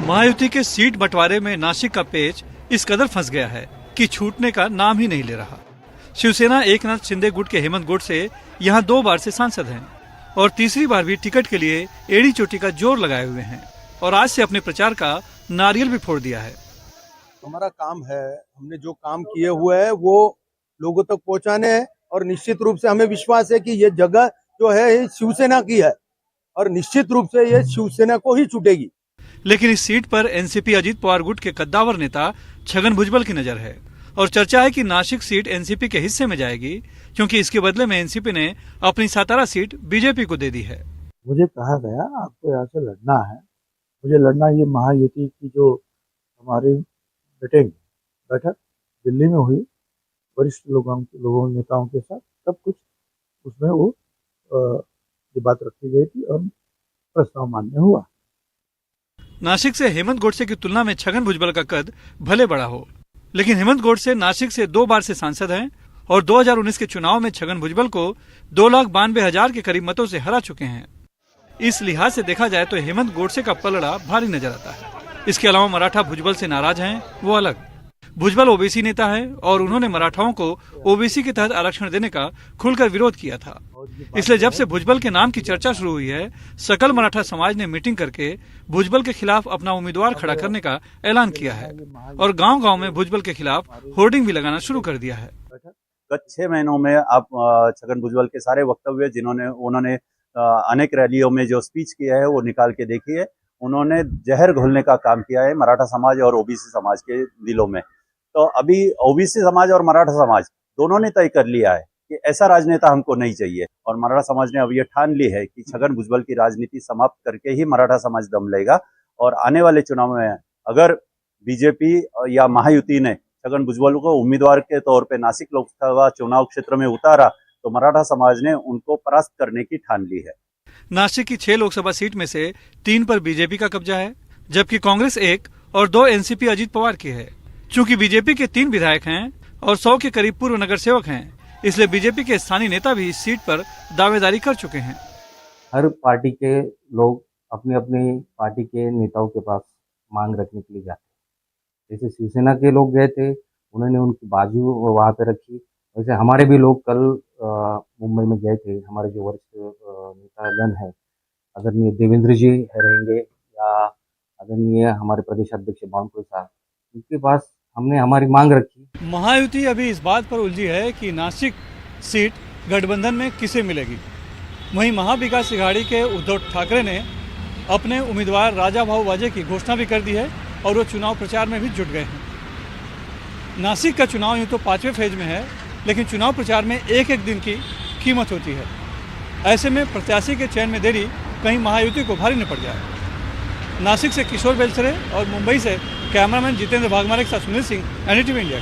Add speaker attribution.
Speaker 1: महायुति के सीट बंटवारे में नासिक का पेच इस कदर फंस गया है कि छूटने का नाम ही नहीं ले रहा। शिवसेना एकनाथ शिंदे गुट के हेमंत गोडसे यहाँ 2 बार से सांसद हैं और तीसरी बार भी टिकट के लिए एड़ी चोटी का जोर लगाए हुए हैं और आज से अपने प्रचार का नारियल भी फोड़ दिया है।
Speaker 2: हमारा काम है, हमने जो काम किए हुए है वो लोगों तक पहुंचाने हैं और निश्चित रूप से हमें विश्वास है कि ये जगह जो है ये शिवसेना की है और निश्चित रूप से ये शिवसेना को ही छूटेगी।
Speaker 1: लेकिन इस सीट पर एनसीपी अजीत पवार गुट के कद्दावर नेता छगन भुजबल की नजर है और चर्चा है कि नासिक सीट एनसीपी के हिस्से में जाएगी क्योंकि इसके बदले में एनसीपी ने अपनी सातारा सीट बीजेपी को दे दी है।
Speaker 3: मुझे कहा गया आपको यहाँ से लड़ना है, मुझे लड़ना ये महायुति की जो हमारे बैठक दिल्ली में हुई वरिष्ठ लोगों नेताओं के साथ, सब कुछ उसमें वो ये बात रखी गई थी और प्रस्ताव मान्य हुआ।
Speaker 1: नासिक से हेमंत गोडसे की तुलना में छगन भुजबल का कद भले बड़ा हो, लेकिन हेमंत गोडसे नासिक से 2 बार से सांसद हैं और 2019 के चुनाव में छगन भुजबल को 2,92,000 के करीब मतों से हरा चुके हैं। इस लिहाज से देखा जाए तो हेमंत गोडसे का पलड़ा भारी नजर आता है। इसके अलावा मराठा भुजबल से नाराज हैं, वो अलग। भुजबल ओबीसी नेता है और उन्होंने मराठाओं को ओबीसी के तहत आरक्षण देने का खुलकर विरोध किया था। इसलिए जब से भुजबल के नाम की चर्चा शुरू हुई है, सकल मराठा समाज ने मीटिंग करके भुजबल के खिलाफ अपना उम्मीदवार खड़ा करने का ऐलान किया है और गांव-गांव में भुजबल के खिलाफ होर्डिंग भी लगाना शुरू कर दिया है।
Speaker 4: गत 6 महीनों में आप छगन भुजबल के सारे वक्तव्य उन्होंने अनेक रैलियों में जो स्पीच किया है वो निकाल के देखिए। उन्होंने जहर घोलने का काम किया है मराठा समाज और ओबीसी समाज के दिलों में। तो अभी ओबीसी समाज और मराठा समाज दोनों ने तय कर लिया है कि ऐसा राजनेता हमको नहीं चाहिए और मराठा समाज ने अब ये ठान ली है कि छगन भुजबल की राजनीति समाप्त करके ही मराठा समाज दम लेगा और आने वाले चुनाव में अगर बीजेपी या महायुति ने छगन भुजबल को उम्मीदवार के तौर पे नासिक लोकसभा चुनाव क्षेत्र में उतारा तो मराठा समाज ने उनको परास्त करने की ठान ली है।
Speaker 1: नासिक की 6 लोकसभा सीट में से 3 पर बीजेपी का कब्जा है, जबकि कांग्रेस 1 और 2 एनसीपी अजीत पवार की है। चूंकि बीजेपी के 3 विधायक हैं और 100 के करीब पूर्व नगर सेवक हैं, इसलिए बीजेपी के स्थानीय नेता भी इस सीट पर दावेदारी कर चुके हैं।
Speaker 5: हर पार्टी के लोग अपनी अपनी पार्टी के नेताओं के पास मांग रखने के लिए जाते हैं। जैसे शिवसेना के लोग गए थे, उन्होंने उनकी बाजू वहाँ पे रखी। वैसे हमारे भी लोग कल मुंबई में गए थे। हमारे जो वरिष्ठ नेतागण है, आदरणीय देवेंद्र जी रहेंगे या आदरणीय हमारे प्रदेश अध्यक्ष बावनकुळे साहब, उनके पास हमने हमारी मांग रखी।
Speaker 1: महायुति अभी इस बात पर उलझी है कि नासिक सीट गठबंधन में किसे मिलेगी। वहीं महाविकास अघाड़ी के उद्धव ठाकरे ने अपने उम्मीदवार राजा भाऊ वाजे की घोषणा भी कर दी है और वो चुनाव प्रचार में भी जुट गए हैं। नासिक का चुनाव यूँ तो 5वें फेज में है, लेकिन चुनाव प्रचार में एक दिन की कीमत होती है। ऐसे में प्रत्याशी के चयन में देरी कहीं महायुति को भारी न पड़ जाए। नासिक से किशोर बेलसरे और मुंबई से कैमरामैन जितेंद्र भागमारे के साथ सुनील सिंह, NDTV इंडिया।